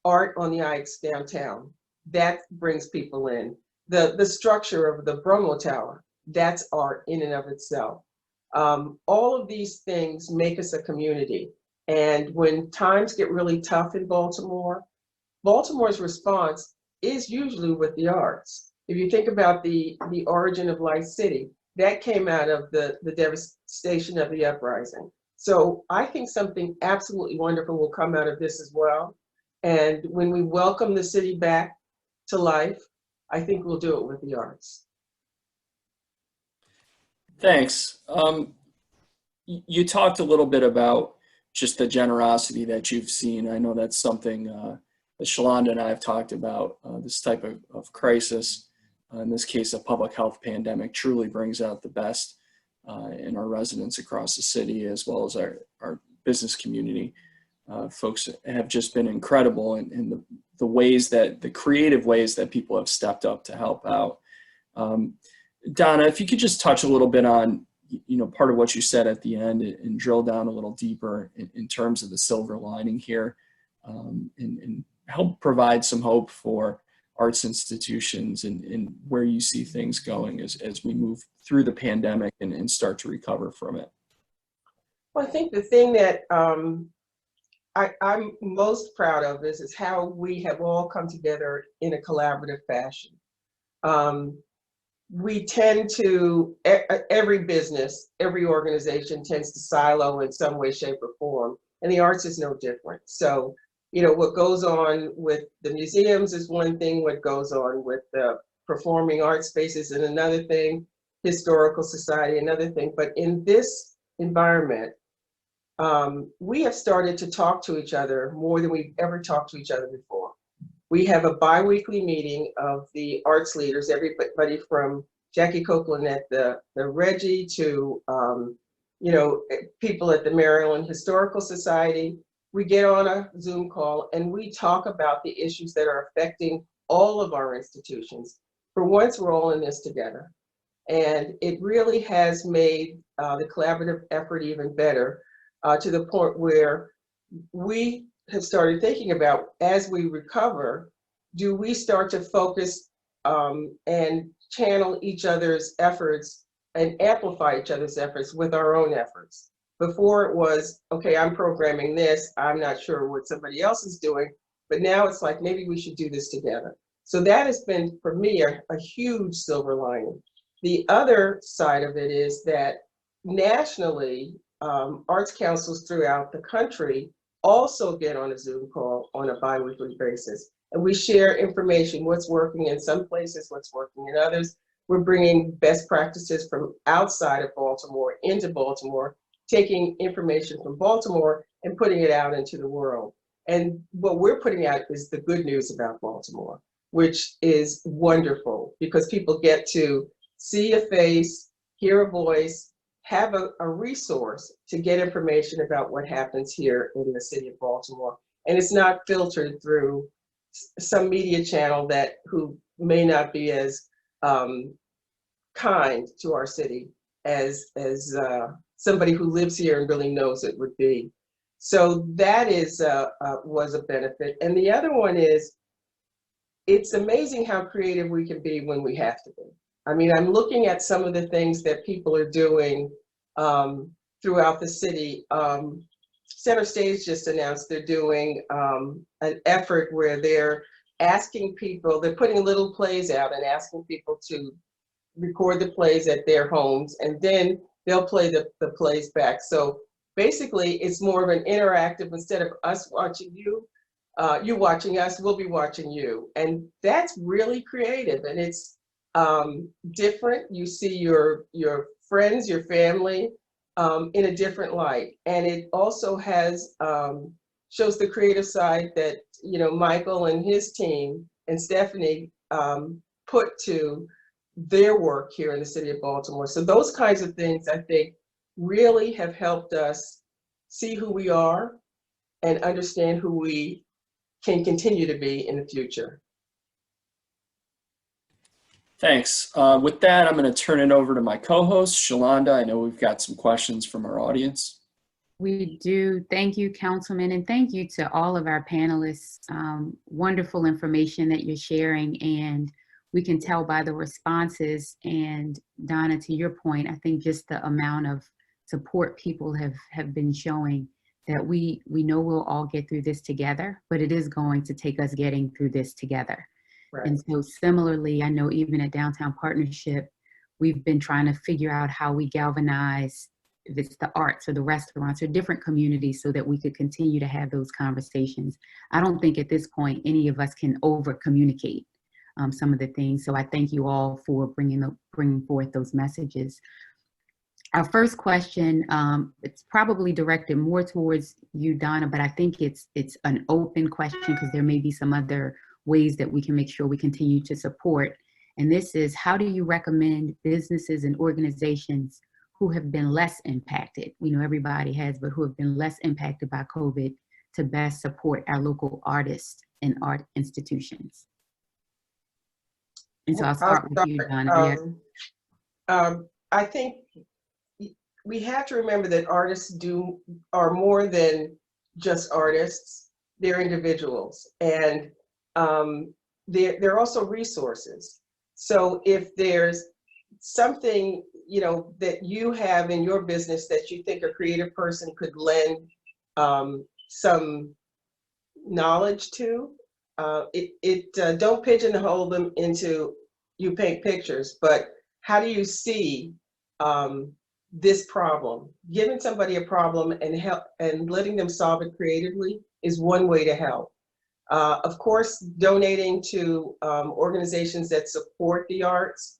art on the Ikes downtown. That brings people in. The structure of the Bromo Tower, that's art in and of itself. All of these things make us a community. And when times get really tough in Baltimore, Baltimore's response is usually with the arts. If you think about the origin of Life City, that came out of the devastation of the uprising. So I think something absolutely wonderful will come out of this as well. And when we welcome the city back to life, I think we'll do it with the arts. Thanks. You talked a little bit about just the generosity that you've seen. I know that's something that Shalonda and I have talked about. This type of crisis, in this case, a public health pandemic, truly brings out the best in our residents across the city, as well as our business community. Folks have just been incredible in the ways that, the creative ways that people have stepped up to help out. Donna, if you could just touch a little bit on, part of what you said at the end and drill down a little deeper in terms of the silver lining here, and help provide some hope for arts institutions and where you see things going as we move through the pandemic and start to recover from it. Well, I think the thing that I'm most proud of is how we have all come together in a collaborative fashion. We tend to, every business, every organization tends to silo in some way, shape, or form, and the arts is no different. So, what goes on with the museums is one thing, what goes on with the performing arts spaces is another thing, historical society, another thing. But in this environment, we have started to talk to each other more than we've ever talked to each other before. We have a bi-weekly meeting of the arts leaders, everybody from Jackie Copeland at the Reggie to, people at the Maryland Historical Society. We get on a Zoom call and we talk about the issues that are affecting all of our institutions. For once, we're all in this together. And it really has made the collaborative effort even better, to the point where we have started thinking about, as we recover, do we start to focus and channel each other's efforts and amplify each other's efforts with our own efforts? Before it was, okay, I'm programming this, I'm not sure what somebody else is doing, but now it's like, maybe we should do this together. So that has been, for me, a huge silver lining. The other side of it is that nationally, arts councils throughout the country also get on a Zoom call on a bi-weekly basis. And we share information, what's working in some places, what's working in others. We're bringing best practices from outside of Baltimore into Baltimore, taking information from Baltimore and putting it out into the world. And what we're putting out is the good news about Baltimore, which is wonderful because people get to see a face, hear a voice, have a resource to get information about what happens here in the city of Baltimore. And it's not filtered through some media channel who may not be as kind to our city as somebody who lives here and really knows it would be. So that was a benefit. And the other one is, it's amazing how creative we can be when we have to be. I mean, I'm looking at some of the things that people are doing throughout the city. Center Stage just announced they're doing an effort where they're asking people, they're putting little plays out and asking people to record the plays at their homes, and then they'll play the plays back. So basically, it's more of an interactive, instead of us watching you, you watching us, we'll be watching you. And that's really creative, and it's different. You see your friends, your family in a different light. And it also has shows the creative side that, Michael and his team and Stephanie put to their work here in the city of Baltimore. So those kinds of things, I think, really have helped us see who we are and understand who we can continue to be in the future. Thanks. With that, I'm going to turn it over to my co-host, Shalonda. I know we've got some questions from our audience. We do. Thank you, Councilman, and thank you to all of our panelists. Wonderful information that you're sharing, and we can tell by the responses. And Donna, to your point, I think just the amount of support people have been showing, that we know we'll all get through this together, but it is going to take us getting through this together. Right. And so similarly, I know even at Downtown Partnership, we've been trying to figure out how we galvanize, if it's the arts or the restaurants or different communities, so that we could continue to have those conversations. I don't think at this point any of us can over communicate some of the things. So I thank you all for bringing forth those messages. Our first question, it's probably directed more towards you, Donna, but I think it's an open question because there may be some other ways that we can make sure we continue to support. And this is, how do you recommend businesses and organizations who have been less impacted, we know everybody has, but who have been less impacted by COVID, to best support our local artists and art institutions? And so I'll start with you, Donna. I think we have to remember that artists are more than just artists. They're individuals, and they're also resources. So if there's something, you know, that you have in your business that you think a creative person could lend some knowledge to, don't pigeonhole them into, you paint pictures, but how do you see this problem? Giving somebody a problem and help and letting them solve it creatively is one way to help. Of course, donating to organizations that support the arts,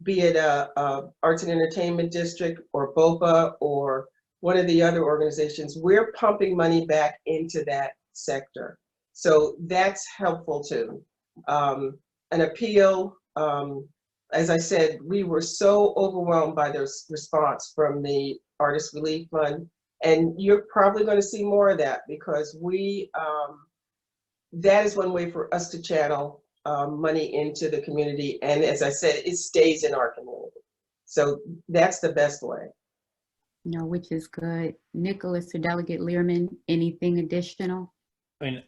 be it a Arts and Entertainment District or BOPA or one of the other organizations, we're pumping money back into that sector. So that's helpful too. An appeal, as I said, we were so overwhelmed by the response from the Artist Relief Fund, and you're probably going to see more of that, because that is one way for us to channel money into the community. And as I said, it stays in our community. So that's the best way. No, which is good. Nicholas or Delegate Lierman, anything additional? I mean,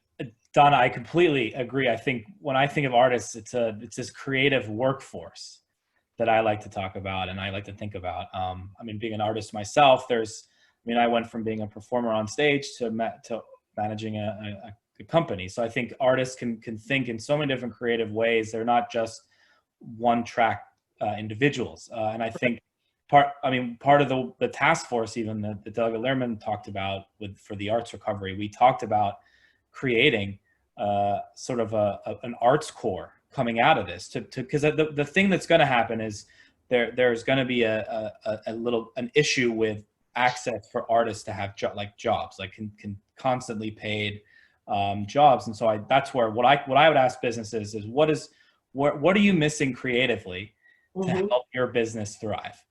Donna, I completely agree. I think when I think of artists, it's this creative workforce that I like to talk about and I like to think about. I mean, being an artist myself, I went from being a performer on stage to managing a company. So I think artists can think in so many different creative ways. They're not just one-track individuals. And I think part of the task force, even that Delegate Lierman talked about for the arts recovery, we talked about creating sort of an arts core coming out of this, because the thing that's going to happen is there's going to be an issue with access for artists to have jobs, like can constantly paid jobs. And so that's where what I would ask businesses is, what are you missing creatively to help your business thrive?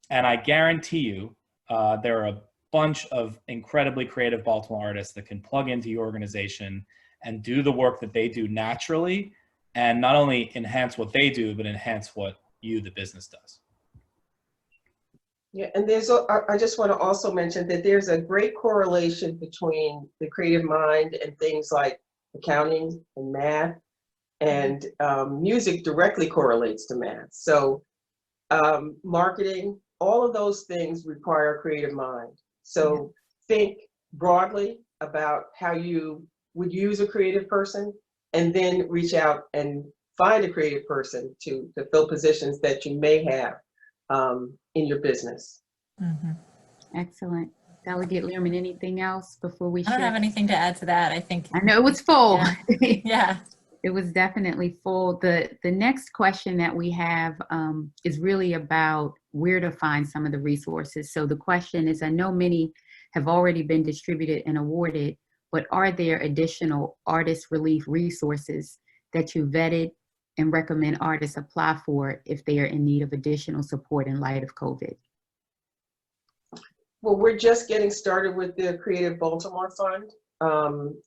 And I guarantee you there are a bunch of incredibly creative Baltimore artists that can plug into your organization and do the work that they do naturally, and not only enhance what they do, but enhance what you, the business, does. Yeah, and I just want to also mention that there's a great correlation between the creative mind and things like accounting and math, and music directly correlates to math. So marketing, all of those things require a creative mind. So think broadly about how you would use a creative person, and then reach out and find a creative person to fill positions that you may have in your business. Mm-hmm. Excellent. Delegate Lierman, anything else before we I don't have anything to add to that. I think. I know it was full. Yeah. It was definitely full. The next question that we have is really about where to find some of the resources. So the question is, I know many have already been distributed and awarded, but are there additional artist relief resources that you vetted and recommend artists apply for if they are in need of additional support in light of COVID? Well, we're just getting started with the Creative Baltimore Fund.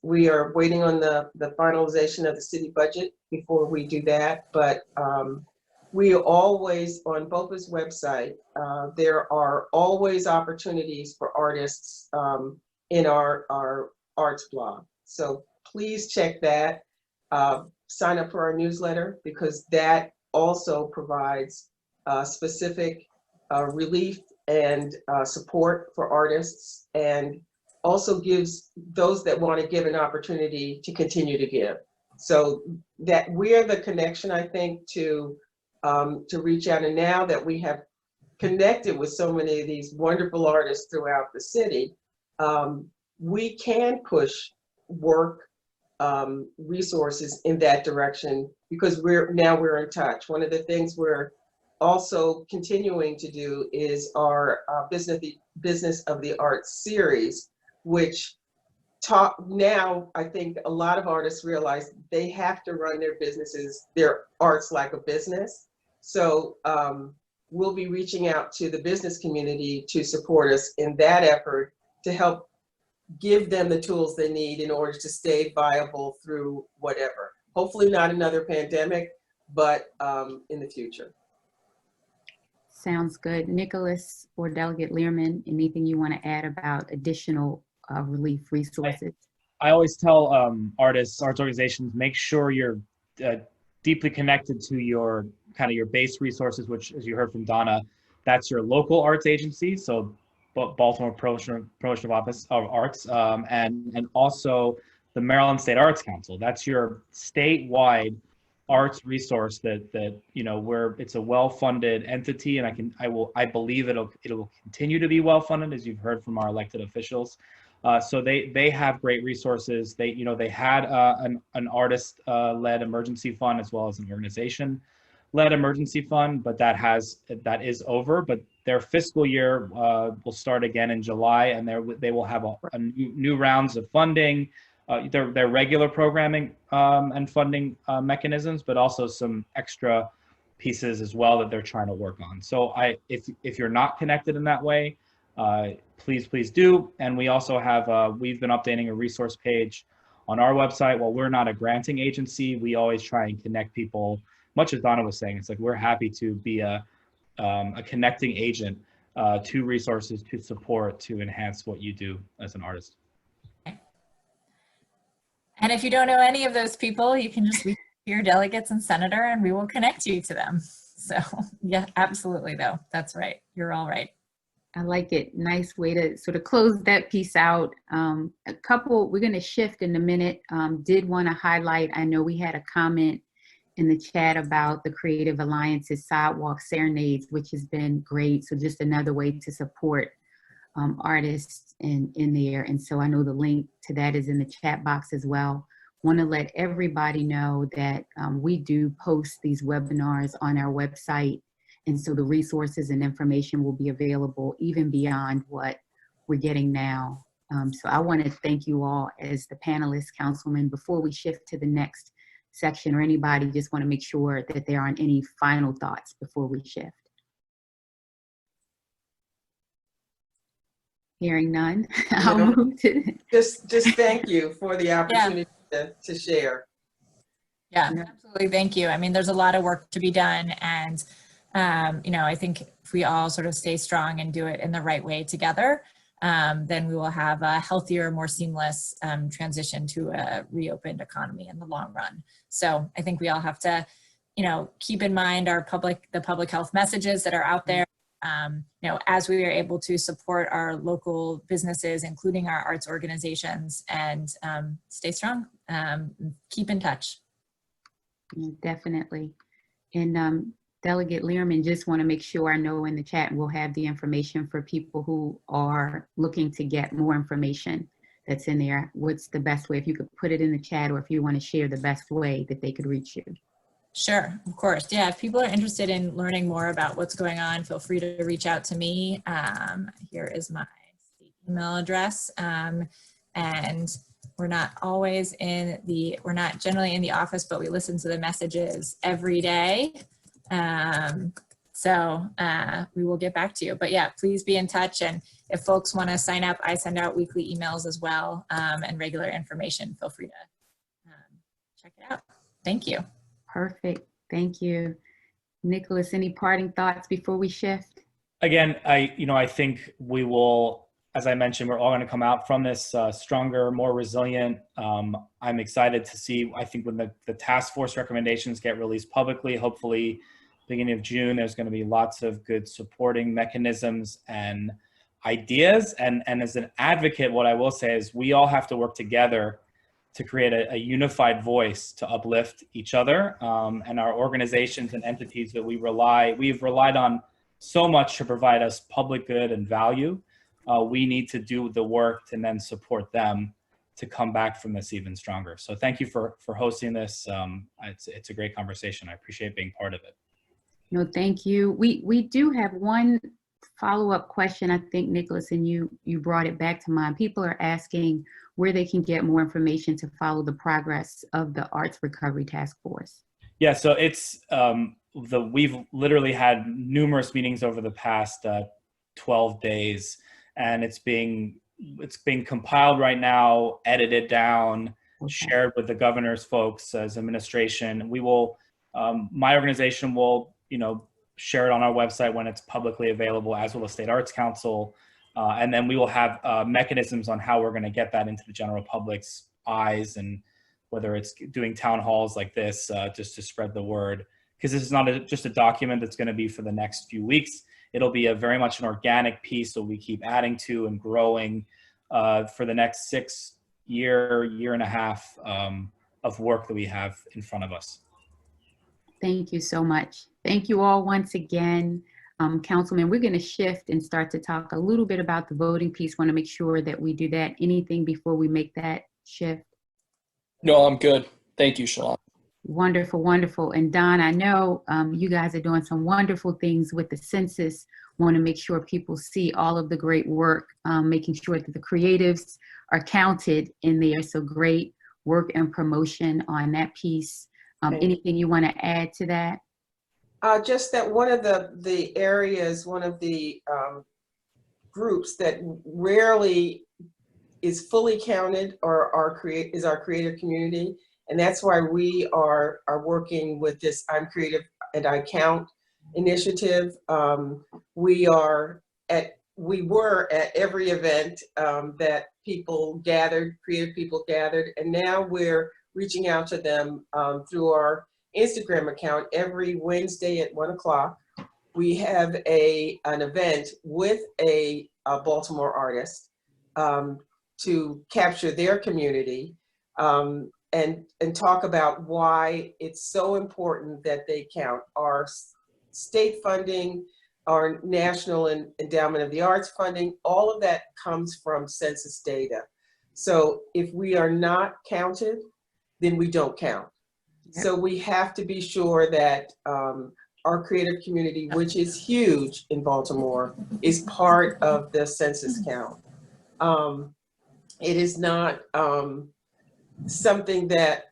We are waiting on the finalization of the city budget before we do that, but we always, on BOPA's website, there are always opportunities for artists in our arts blog. So please check that. Sign up for our newsletter, because that also provides specific relief and support for artists, and also gives those that want to give an opportunity to continue to give. So that we're the connection, I think, to reach out. And now that we have connected with so many of these wonderful artists throughout the city, we can push work resources in that direction, because we're in touch. One of the things we're also continuing to do is our Business of the Arts series, which now I think a lot of artists realize they have to run their businesses, their arts, like a business. So we'll be reaching out to the business community to support us in that effort, to help give them the tools they need in order to stay viable through whatever. Hopefully not another pandemic, but in the future. Sounds good. Nicholas or Delegate Lierman, anything you want to add about additional relief resources? I always tell artists, arts organizations, make sure you're deeply connected to your your base resources, which, as you heard from Donna, that's your local arts agency. So Baltimore Promotion of Office of Arts, and also the Maryland State Arts Council. That's your statewide arts resource that where it's a well-funded entity, and I believe it'll continue to be well-funded, as you've heard from our elected officials. So they have great resources. They had an artist led emergency fund, as well as an organization led emergency fund, but that is over. But their fiscal year will start again in July, and they will have a new rounds of funding, their regular programming and funding mechanisms, but also some extra pieces as well that they're trying to work on. So if you're not connected in that way, please do. And we also have we've been updating a resource page on our website. While we're not a granting agency, we always try and connect people. Much as Donna was saying, it's like we're happy to be a connecting agent to resources, to support, to enhance what you do as an artist. And if you don't know any of those people, you can just reach your delegates and senator, and we will connect you to them. So yeah, absolutely though. That's right. You're all right. I like it. Nice way to sort of close that piece out. We're going to shift in a minute. Did want to highlight, I know we had a comment in the chat about the Creative Alliance's Sidewalk Serenades, which has been great. So just another way to support artists in there. And so I know the link to that is in the chat box as well. Want to let everybody know that we do post these webinars on our website. And so the resources and information will be available even beyond what we're getting now. So I want to thank you all as the panelists, councilmen. Before we shift to the next section, or anybody just want to make sure that there aren't any final thoughts before we shift. Hearing none, I'll move to just thank you for the opportunity to share. Yeah, absolutely. Thank you. I mean, there's a lot of work to be done, and I think if we all sort of stay strong and do it in the right way together, then we will have a healthier, more seamless transition to a reopened economy in the long run. So I think we all have to, keep in mind the public health messages that are out there. As we are able to support our local businesses, including our arts organizations, and stay strong, keep in touch. Definitely. And Delegate Lierman, just want to make sure, I know in the chat we'll have the information for people who are looking to get more information that's in there. What's the best way, if you could put it in the chat, or if you want to share the best way that they could reach you? Sure, of course. Yeah, if people are interested in learning more about what's going on, feel free to reach out to me. Here is my email address. And we're not generally in the office, but we listen to the messages every day. So we will get back to you, but yeah, please be in touch. And if folks want to sign up, I send out weekly emails as well, and regular information. Feel free to check it out. Thank you. Perfect. Thank you. Nicholas, any parting thoughts before we shift? Again, I think we will, as I mentioned, we're all going to come out from this stronger, more resilient. I'm excited to see, I think when the task force recommendations get released publicly, hopefully beginning of June, there's going to be lots of good supporting mechanisms and ideas. And as an advocate, what I will say is we all have to work together to create a unified voice to uplift each other, and our organizations and entities that we've relied on so much to provide us public good and value. We need to do the work and then support them to come back from this even stronger. So thank you for hosting this. It's a great conversation. I appreciate being part of it. No, thank you. We do have one follow-up question. I think, Nicholas, and you brought it back to mind. People are asking where they can get more information to follow the progress of the Arts Recovery Task Force. Yeah, so it's we've literally had numerous meetings over the past 12 days, and it's being compiled right now, edited down, shared with the governor's folks as administration. We will, my organization will, share it on our website when it's publicly available, as will the State Arts Council. And then we will have mechanisms on how we're going to get that into the general public's eyes, and whether it's doing town halls like this, just to spread the word. Because this is not just a document that's going to be for the next few weeks. It'll be very much an organic piece that we keep adding to and growing for the next year and a half of work that we have in front of us. Thank you so much. Thank you all once again. Councilman, we're going to shift and start to talk a little bit about the voting piece. Want to make sure that we do that. Anything before we make that shift? No, I'm good. Thank you, Shalon. Wonderful, wonderful. And Don, I know you guys are doing some wonderful things with the census. Want to make sure people see all of the great work, making sure that the creatives are counted in there. So great work and promotion on that piece. Anything you want to add to that? Just that one of the areas, one of the groups that rarely is fully counted is our creative community. And that's why we are working with this I'm Creative and I Count initiative. We were at every event that people gathered, creative people gathered, and now we're reaching out to them through our Instagram account. Every Wednesday at 1 o'clock, we have an event with a Baltimore artist to capture their community and talk about why it's so important that they count. Our state funding, our National Endowment of the Arts funding, all of that comes from census data. So if we are not counted, then we don't count. Yep. So we have to be sure that our creative community, which is huge in Baltimore, is part of the census count. It is not something that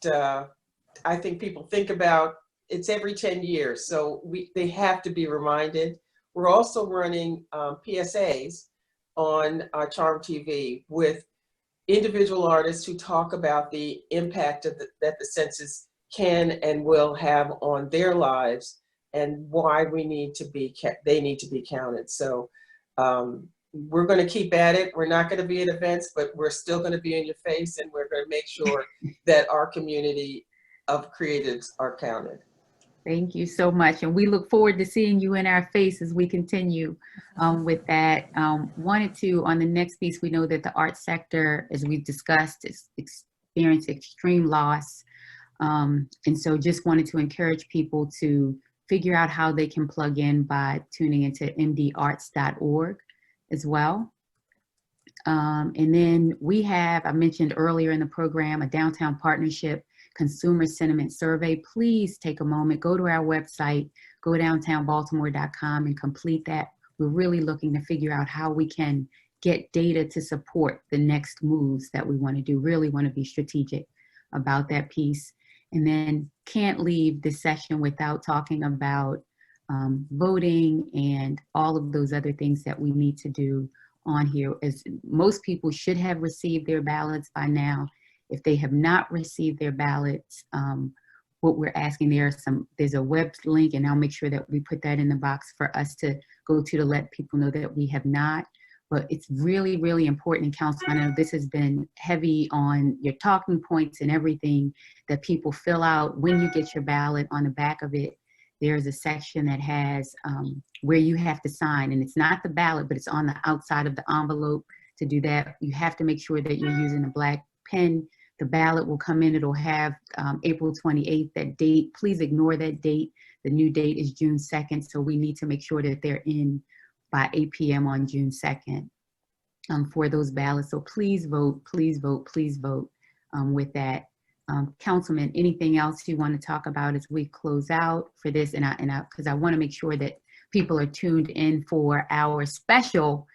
I think people think about. It's every 10 years, so they have to be reminded. We're also running PSAs on Charm TV with individual artists who talk about the impact that the census can and will have on their lives, and why they need to be counted. So we're going to keep at it. We're not going to be at events, but we're still going to be in your face, and we're going to make sure that our community of creatives are counted. Thank you so much. And we look forward to seeing you in our face as we continue with that. Wanted to, on the next piece, we know that the arts sector, as we've discussed, is experiencing extreme loss. And so just wanted to encourage people to figure out how they can plug in by tuning into mdarts.org as well. And then we have, I mentioned earlier in the program, a downtown partnership consumer sentiment survey. Please take a moment, go to our website, go downtownbaltimore.com and complete that. We're really looking to figure out how we can get data to support the next moves that we want to do. Really want to be strategic about that piece. And then can't leave this session without talking about voting and all of those other things that we need to do on here. As most people should have received their ballots by now. If they have not received their ballots, what we're asking. There's a web link, and I'll make sure that we put that in the box for us to go to let people know that we have not. But it's really, really important, Council. I know this has been heavy on your talking points and everything that people fill out when you get your ballot. On the back of it, there's a section that has where you have to sign, and it's not the ballot, but it's on the outside of the envelope. To do that, you have to make sure that you're using a black pen. The ballot will come in. It'll have April 28th, that date. Please ignore that date. The new date is June 2nd, so we need to make sure that they're in by 8 p.m. on June 2nd for those ballots. So please vote, please vote, please vote with that. Councilman, anything else you want to talk about as we close out for this? Because I want to make sure that people are tuned in for our special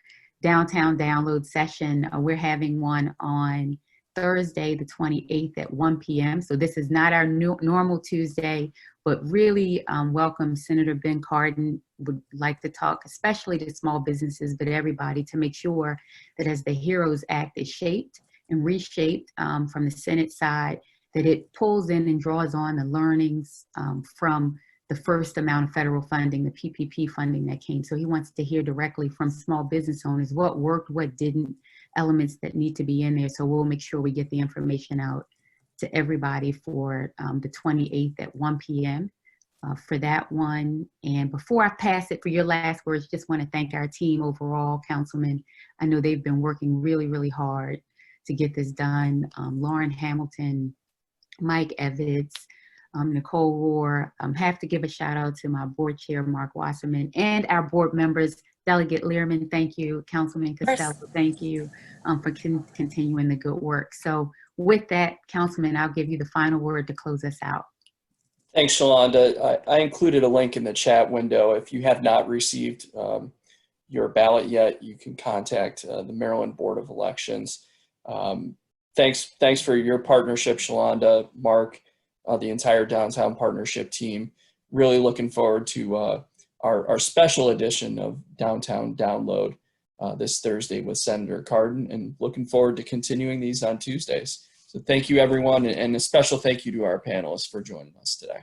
downtown download session. We're having one on Thursday, the 28th at 1 p.m. So this is not our normal Tuesday, but really welcome Senator Ben Cardin. Would like to talk, especially to small businesses, but everybody, to make sure that as the HEROES Act is shaped and reshaped from the Senate side, that it pulls in and draws on the learnings from the first amount of federal funding, the PPP funding that came. So he wants to hear directly from small business owners what worked, what didn't, elements that need to be in there. So we'll make sure we get the information out to everybody for the 28th at 1 p.m. For that one. And before I pass it for your last words, just want to thank our team overall, Councilman. I know they've been working really, really hard to get this done. Lauren Hamilton, Mike Evans, Nicole Rohr. Have to give a shout out to my board chair, Mark Wasserman, and our board members, Delegate Lierman, thank you. Councilman Costello, thank you for continuing the good work. So with that, Councilman, I'll give you the final word to close us out. Thanks, Shalonda. I included a link in the chat window. If you have not received your ballot yet, you can contact the Maryland Board of Elections. Thanks for your partnership, Shalonda, Mark, the entire downtown partnership team. Really looking forward to our special edition of Downtown Download this Thursday with Senator Cardin, and looking forward to continuing these on Tuesdays. So thank you, everyone, and a special thank you to our panelists for joining us today.